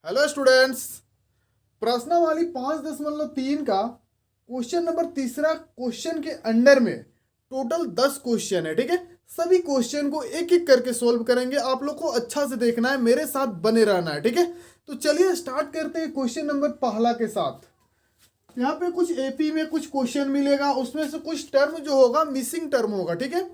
Hello students. प्रश्नावली 5.3 का question number तीसरा क्वेश्चन के अंडर में टोटल 10 क्वेश्चन है। ठीक है, सभी क्वेश्चन को एक एक करके सोल्व करेंगे। आप लोग को अच्छा से देखना है, मेरे साथ बने रहना है। ठीक है, तो चलिए स्टार्ट करते हैं क्वेश्चन नंबर पहला के साथ। यहाँ पे कुछ एपी में कुछ क्वेश्चन मिलेगा, उसमें से कुछ टर्म जो होगा मिसिंग टर्म होगा। ठीक है,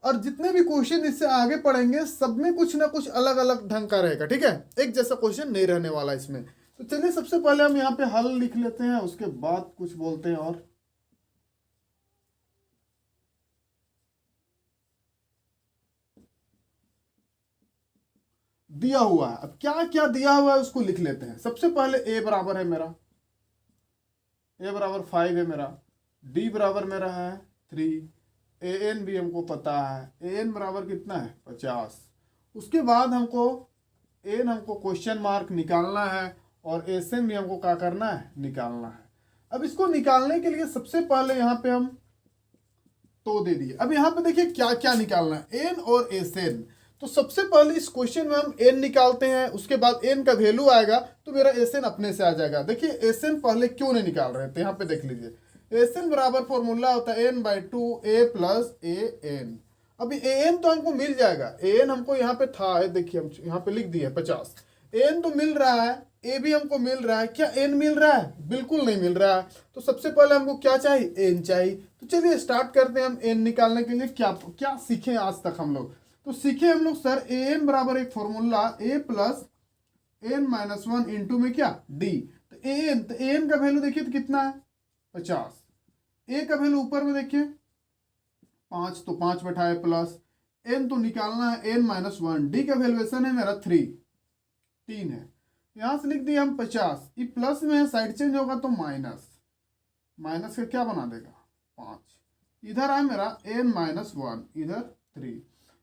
और जितने भी क्वेश्चन इससे आगे पढ़ेंगे सब में कुछ ना कुछ अलग अलग ढंग का रहेगा। ठीक है, एक जैसा क्वेश्चन नहीं रहने वाला इसमें। तो चलिए सबसे पहले हम यहाँ पे हल लिख लेते हैं, उसके बाद कुछ बोलते हैं। और दिया हुआ है, अब क्या क्या दिया हुआ है उसको लिख लेते हैं। सबसे पहले ए बराबर है मेरा, ए बराबर 5 है मेरा, डी बराबर मेरा है 3, ए एन भी हमको पता है, ए एन बराबर कितना है 50। उसके बाद हमको एन हमको क्वेश्चन मार्क निकालना है और एस एन भी हमको क्या करना है, निकालना है। अब इसको निकालने के लिए सबसे पहले यहाँ पे हम तो दे दिए। अब यहाँ पे देखिए क्या क्या निकालना है, एन और एस एन। तो सबसे पहले इस क्वेश्चन में हम एन निकालते हैं, उसके बाद एन का वैल्यू आएगा तो मेरा एस एन अपने से आ जाएगा। देखिए एस एन पहले क्यों नहीं निकाल रहे थे, यहाँ पे देख लीजिए। एस एन बराबर फॉर्मूला होता है n by 2 a plus a n. अभी ए एन तो हमको मिल जाएगा, ए एन हमको यहाँ पे था, देखिए हम यहाँ पे लिख दिए 50। ए एन तो मिल रहा है, ए भी हमको मिल रहा है। क्या एन मिल रहा है? बिल्कुल नहीं मिल रहा है। तो सबसे पहले हमको क्या चाहिए, एन चाहिए। तो चलिए स्टार्ट करते हैं हम एन निकालने के लिए। क्या क्या सीखे आज तक हम लोग? तो सीखे हम लोग सर ए एन बराबर एक फॉर्मूला ए प्लस एन माइनस 1 इंटू में क्या, डी। तो ए एन का वैल्यू देखिए तो कितना है 50। ए का वैल्यू ऊपर में देखिए 5, तो 5 बैठाए प्लस एन तो निकालना है एन माइनस 1। डी का वैल्यूएशन है मेरा 3 है। यहां से लिख दिए हम 50। ये प्लस में है, साइड चेंज होगा तो माइनस, माइनस का क्या बना देगा 5। इधर है मेरा एन माइनस 1, इधर 3।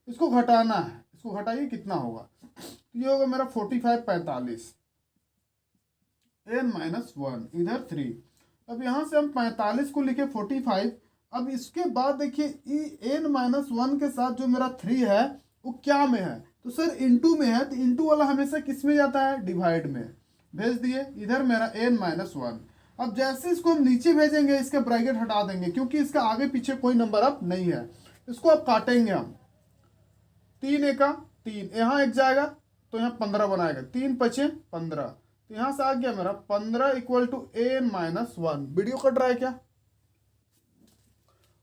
इसको घटाना है, इसको घटाइए कितना होगा, ये होगा मेरा 45 45 एन माइनस 1 इधर 3। अब यहाँ से हम 45 को लिखे 45। अब इसके बाद देखिए एन माइनस 1 के साथ जो मेरा 3 है वो क्या में है, तो सर इंटू में है। तो इंटू वाला हमेशा किस में जाता है, डिवाइड में। भेज दिए इधर मेरा एन माइनस 1। अब जैसे इसको हम नीचे भेजेंगे इसका ब्रैकेट हटा देंगे, क्योंकि इसका आगे पीछे कोई नंबर अब नहीं है। इसको अब काटेंगे हम, 3 एका 3, यहाँ एक जाएगा तो यहाँ 15 बनाएगा, 3 पचे 15। तो यहां से आ गया मेरा 15 equal to n minus 1। Video cut रहा है क्या?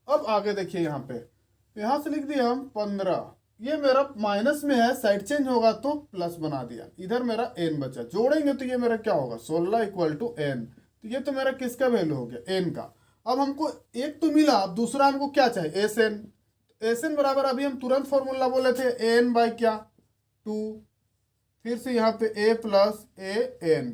अब आगे देखिए यहाँ पे, यहां से लिख दिया हम 15, ये मेरा माइनस में है, साइड चेंज होगा तो प्लस बना दिया। इधर मेरा एन बचा, जोड़ेंगे तो ये मेरा क्या होगा 16 इक्वल टू एन। तो ये तो मेरा किसका वैल्यू हो गया, एन का। अब हमको एक तो मिला, अब दूसरा हमको क्या चाहिए, एस एन। एस एन बराबर अभी हम तुरंत फॉर्मूला बोले थे एन बाई क्या 2, फिर से यहाँ पे ए प्लस ए एन।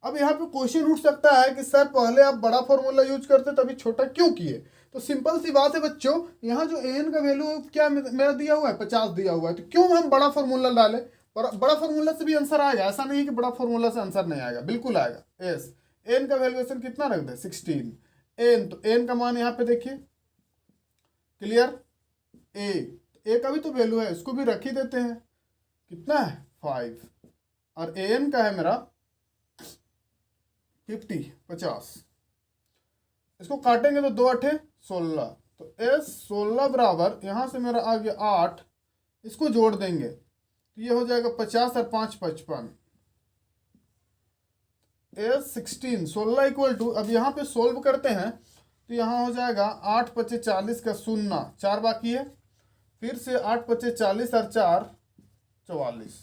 अब यहाँ पे क्वेश्चन उठ सकता है कि सर पहले आप बड़ा फॉर्मूला यूज करते तभी छोटा क्यों किए। तो सिंपल सी बात है बच्चों, यहाँ जो एन का वैल्यू क्या मेरा दिया हुआ है 50 दिया हुआ है, तो क्यों हम बड़ा फॉर्मूला डालें। बड़ा फॉर्मूला से भी आंसर आएगा, ऐसा नहीं है कि बड़ा फॉर्मूला से आंसर नहीं आएगा, बिल्कुल आएगा। एस एन का वैल्यूएशन कितना रख दे 16 एन, तो एन का मान यहाँ पे देखिए क्लियर। ए का भी तो वैल्यू है, इसको भी रख ही देते हैं, कितना है 5। और ए एन का है मेरा 50। इसको काटेंगे तो 2 8 16। तो एस 16 बराबर यहाँ से मेरा आ गया 8, इसको जोड़ देंगे तो ये हो जाएगा 50 और 5 55। एस 16 16 इक्वल टू, अब यहाँ पे सोल्व करते हैं तो यहाँ हो जाएगा 8 5 40 का 0, 4 बाकी है, फिर से 8 5 40 और 4 44।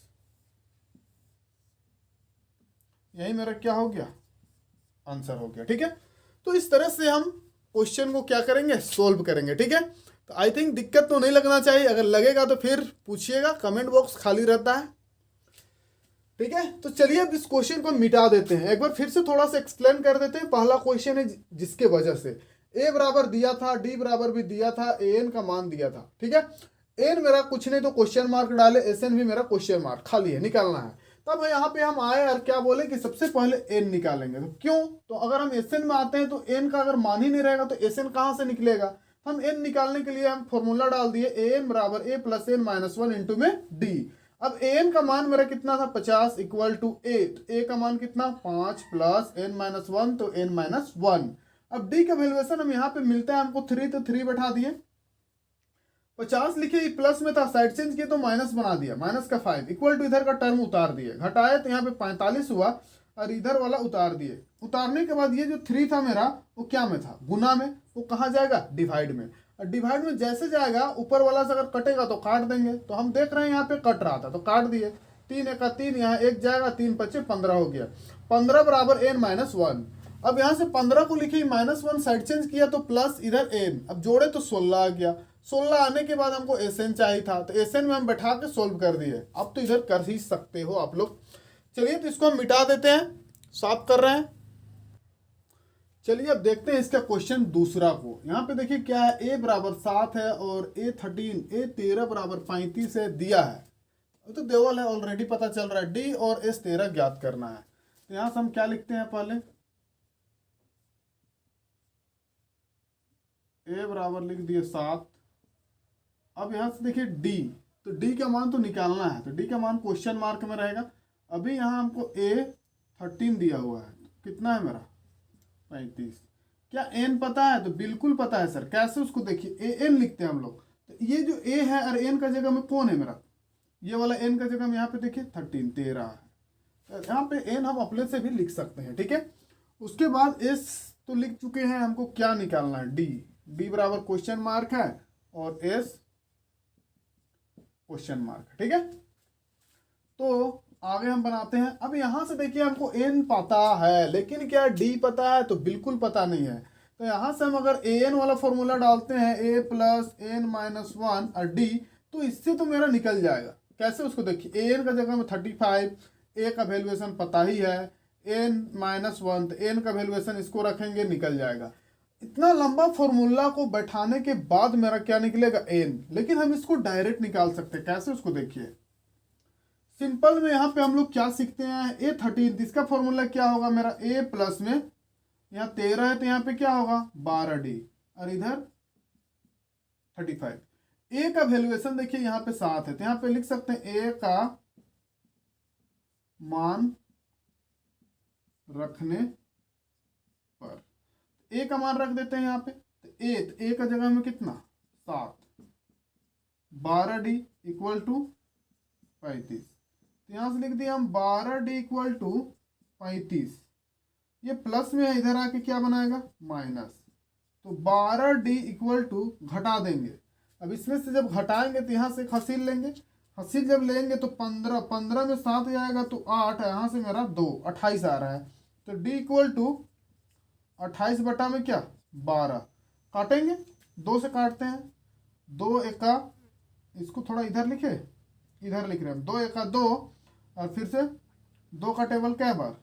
यही मेरा क्या हो गया, आंसर हो गया। ठीक है, तो इस तरह से हम क्वेश्चन को क्या करेंगे, सोल्व करेंगे। ठीक है, तो आई थिंक दिक्कत तो नहीं लगना चाहिए, अगर लगेगा तो फिर पूछिएगा, कमेंट बॉक्स खाली रहता है। ठीक है, तो चलिए अब इस क्वेश्चन को मिटा देते हैं, एक बार फिर से थोड़ा सा एक्सप्लेन कर देते हैं। पहला क्वेश्चन है जिसके वजह से ए बराबर दिया था, डी बराबर भी दिया था, ए एन का मान दिया था। ठीक है, एन मेरा कुछ नहीं तो क्वेश्चन मार्क डाले, एस एन भी मेरा क्वेश्चन मार्क खाली है, निकालना है। तब यहाँ पे हम आए और क्या बोले कि सबसे पहले एन निकालेंगे। तो क्यों, तो अगर हम एस एन में आते हैं तो एन का अगर मान ही नहीं रहेगा तो एस एन कहाँ से निकलेगा। हम एन निकालने के लिए हम फॉर्मूला डाल दिए, ए एन बराबर ए प्लस एन माइनस 1 इंटू में डी। अब an का मान मेरा कितना था 50 इक्वल टू a, तो a का मान कितना 5 प्लस n-1 तो n-1। अब d का वैल्यूएशन हम यहाँ पे मिलता है हमको 3, तो 3 बैठा दिए, 50 लिखे प्लस में था, साइड चेंज किए तो माइनस बना दिया, माइनस का 5 इक्वल टू इधर का टर्म उतार दिए, घटाए तो यहाँ पे 45 हुआ और इधर वाला उतार दिए। उतारने के बाद ये जो 3 था मेरा वो क्या में था, गुना में, वो कहाँ जाएगा डिवाइड में, और डिवाइड में जैसे जाएगा ऊपर वाला से अगर कटेगा तो काट देंगे, तो हम देख रहे हैं यहाँ पे कट रहा था तो काट दिए, 3 एक 3, यहाँ 1 जाएगा, 3 5 15 हो गया, 15 बराबर n-1। अब यहाँ से 15 को लिखे -1 साइड चेंज किया तो प्लस इधर n, अब जोड़े तो 16 आ गया, 16 आने के बाद हमको एसएन चाहिए था, तो एसएन में हम बैठा के सोल्व कर दिए। अब तो इधर कर ही सकते हो आप लोग। चलिए तो इसको हम मिटा देते हैं, साफ कर रहे हैं। चलिए अब देखते हैं इसका क्वेश्चन दूसरा को। यहाँ पे देखिए क्या है, a बराबर 7 है और a13 बराबर 35 है दिया है, तो देवल है ऑलरेडी पता चल रहा है, d और s13 ज्ञात करना है। तो यहाँ से हम क्या लिखते हैं, पहले a बराबर लिख दिए 7। अब यहाँ से देखिए d, तो d का मान तो निकालना है, तो d का मान क्वेश्चन मार्क में रहेगा। अभी यहाँ हमको a13 दिया हुआ है, कितना है मेरा 35। क्या n पता है, तो बिल्कुल पता है सर, कैसे उसको देखिए an लिखते हैं हम लोग, तो ये जो a है और n का जगह में कौन है मेरा, ये वाला n का जगह में यहाँ पे देखिए 13 है, तो यहाँ पे n हम अपने से भी लिख सकते हैं, ठीक है। उसके बाद s तो लिख चुके हैं, हमको क्या निकालना है, d बराबर क्वेश्चन मार्क है और s क्वेश्चन मार्क, ठीक है। तो आगे हम बनाते हैं। अब यहां से देखिए हमको n पता है, लेकिन क्या d पता है, तो बिल्कुल पता नहीं है। तो यहां से हम अगर an वाला फॉर्मूला डालते हैं, a प्लस n-1 और d, तो इससे तो मेरा निकल जाएगा। कैसे, उसको देखिए, an का जगह में 35, a का वैल्यूएशन पता ही है, n-1 तो n का वैल्यूएशन इसको रखेंगे, निकल जाएगा। इतना लंबा फॉर्मूला को बैठाने के बाद मेरा क्या निकलेगा, n। लेकिन हम इसको डायरेक्ट निकाल सकते हैं, कैसे, उसको देखिए। सिंपल में यहाँ पे हम लोग क्या सीखते हैं, a13, इसका फॉर्मूला क्या होगा मेरा, a प्लस में यहाँ 13 है तो यहाँ पे क्या होगा 12d और इधर 35। a का वैल्यूएशन देखिए यहाँ पे 7 है, तो यहाँ पे लिख सकते हैं a का मान रखने पर, a का मान रख देते हैं यहाँ पे, तो a का जगह में कितना 7, 12d इक्वल टू 35। तो यहाँ से लिख दिया हम 12d इक्वल टू 35, ये प्लस में है, इधर आके क्या बनाएगा माइनस, तो 12d इक्वल टू घटा देंगे। अब इसमें से जब घटाएंगे तो यहाँ से हसील लेंगे, हसील जब लेंगे तो 15 में 7 जाएगा तो 8, यहाँ से मेरा 2, 28 आ रहा है। तो d इक्वल टू 28 बटा में क्या 12, काटेंगे, 2 से काटते हैं, 2 एका, इसको थोड़ा इधर लिखे, इधर लिख रहे हैं, 2 एका 2 और फिर से 2 का टेबल क्या बार,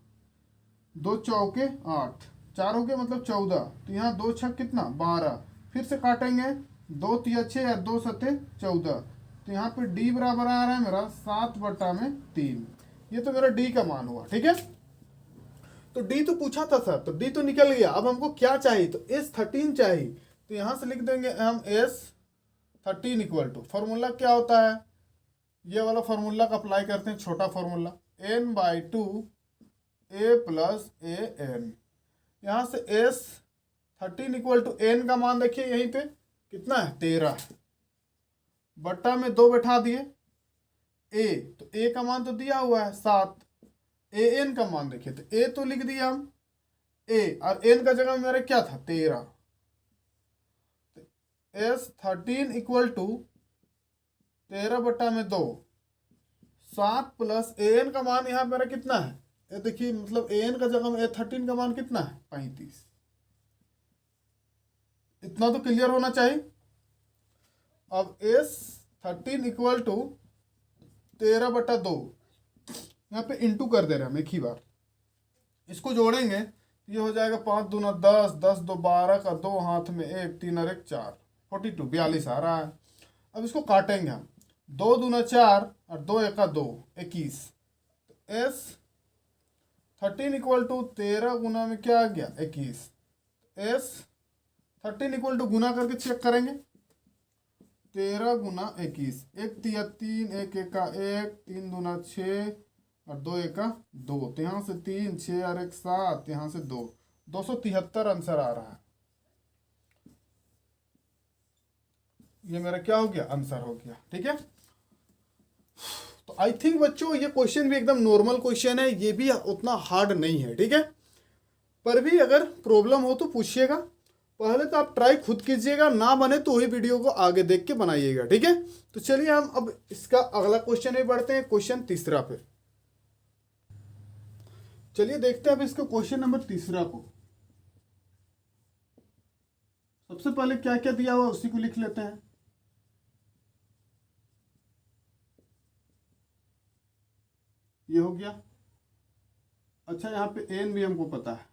2 चौके 8, 4 हो गए मतलब 14, तो यहाँ 2 छक कितना 12, फिर से काटेंगे, 2 तिया 6 और 2 सते 14, तो यहाँ पे d बराबर आ रहा है मेरा 7 बटा में 3। ये तो मेरा d का मान हुआ, ठीक है। तो d तो पूछा था सर, तो d तो निकल गया। अब हमको क्या चाहिए, तो s13 चाहिए, तो यहाँ से लिख देंगे हम s13 इक्वल टू, फॉर्मूला क्या होता है, ये वाला फॉर्मूला का अप्लाई करते हैं, छोटा formula n/2 a plus a n। यहाँ से s13 इक्वल टू n का मान देखिए यहीं पे कितना है 13, बट्टा में 2 बैठा दिए, a तो a का मान तो दिया हुआ है 7, a n का मान देखिए, तो a तो लिख दिया हम a और n का जगह में मेरा क्या था 13, s13 इक्वल टू 13 बट्टा में 2, 7 प्लस an का मान यहाँ मेरा कितना है, ये देखिए, मतलब an का जगह में a13 का मान कितना है 35। इतना तो क्लियर होना चाहिए। अब s13 इक्वल टू 13 बटा 2, यहाँ पे इंटू कर दे रहे हैं हम एक ही बार, इसको जोड़ेंगे ये हो जाएगा 5 दूना 10, 10 दो 12 का 2 हाथ में 1, 3 और 1 4, 42, 42 आ रहा है। अब इसको काटेंगे हम, 2 दूना 4 और 2 एका 2, 21। s13 इक्वल टू 13 गुना में क्या आ गया 21, s13 इक्वल टू गुना करके चेक करेंगे, 13 गुना 21, 1 तिया 3, 1 एका 1, 3 दूना 6 और 2 एका 2, तो यहाँ से 3, 6 और 1 7, यहाँ से 2, 273 आंसर आ रहा है। ये मेरा क्या हो गया, आंसर हो गया। ठीक है, तो आई थिंक बच्चों ये क्वेश्चन भी एकदम नॉर्मल क्वेश्चन है, ये भी उतना हार्ड नहीं है। ठीक है, पर भी अगर प्रॉब्लम हो तो पूछिएगा। पहले तो आप ट्राई खुद कीजिएगा, ना बने तो वही वीडियो को आगे देख के बनाइएगा। ठीक है, तो चलिए हम अब इसका अगला क्वेश्चन में बढ़ते हैं, क्वेश्चन तीसरा पे। चलिए देखते हैं अब इसको क्वेश्चन नंबर तीसरा को। सबसे पहले क्या क्या दिया हुआ उसी को लिख लेते हैं। ये हो गया। अच्छा, यहाँ पे एन भी हमको पता है,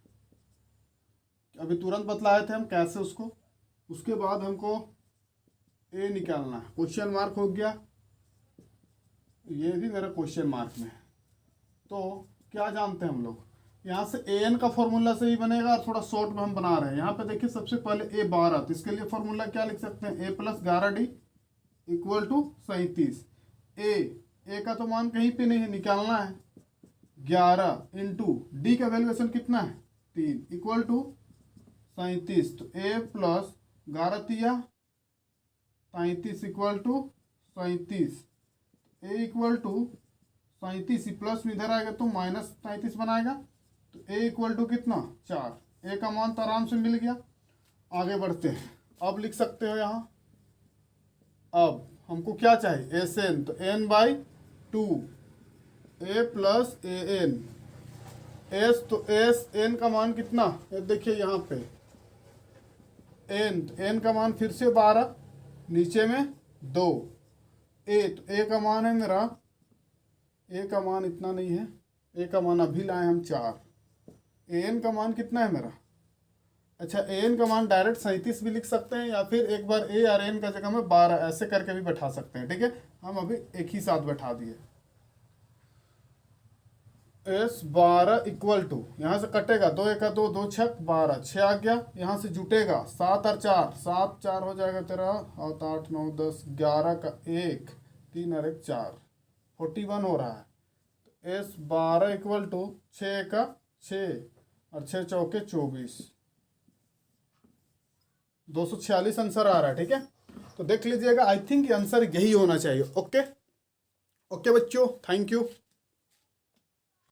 अभी तुरंत बतलाए थे हम कैसे उसको। उसके बाद हमको ए निकालना है, क्वेश्चन मार्क हो गया, ये भी मेरा क्वेश्चन मार्क में है। तो क्या जानते हैं हम लोग, यहाँ से ए एन का फॉर्मूला से ही बनेगा और थोड़ा शॉर्ट में हम बना रहे हैं। यहाँ पे देखिए सबसे पहले ए 12, तो इसके लिए फॉर्मूला क्या लिख सकते हैं, ए प्लस 11d इक्वल टू 37। ए का तो मान कहीं पे नहीं है, निकालना है। 11 इंटू डी का वैल्यूएशन कितना है 3 इक्वल टू 37, तो ए प्लस 11 तिया 37 equal to 37, a equal to 37 plus में इधर आएगा तो माइनस 37 बनाएगा, तो ए इक्वल टू कितना 4। ए का मान तो आराम से मिल गया। आगे बढ़ते हैं, अब लिख सकते हो यहाँ, अब हमको क्या चाहिए एस एन, तो n by 2 a plus a n S, तो एस एन का मान कितना, देखिए यहाँ पे एन का मान फिर से 12, नीचे में 2, ए तो ए का मान है मेरा, ए का मान इतना नहीं है, ए का मान अभी लाए हम 4, ए एन का मान कितना है मेरा, अच्छा ए एन का मान डायरेक्ट 37 भी लिख सकते हैं, या फिर एक बार ए और एन का जगह में 12 ऐसे करके भी बैठा सकते हैं। ठीक है, हम अभी एक ही साथ बैठा दिए। एस 12 इक्वल टू, यहाँ से कटेगा 2 एका 2, 2 छक 12, 6 आ गया, यहाँ से जुटेगा 7 और 4, 7 4 हो जाएगा तेरा, और 8 9 10 11 का 1, 3 और 1 4, 41 हो रहा है। तो एस 12 इक्वल टू 6 का 6 और 6 चौके 24, 246 आंसर आ रहा है। ठीक है, तो देख लीजिएगा, आई थिंक आंसर यही होना चाहिए। ओके ओके बच्चों, थैंक यू।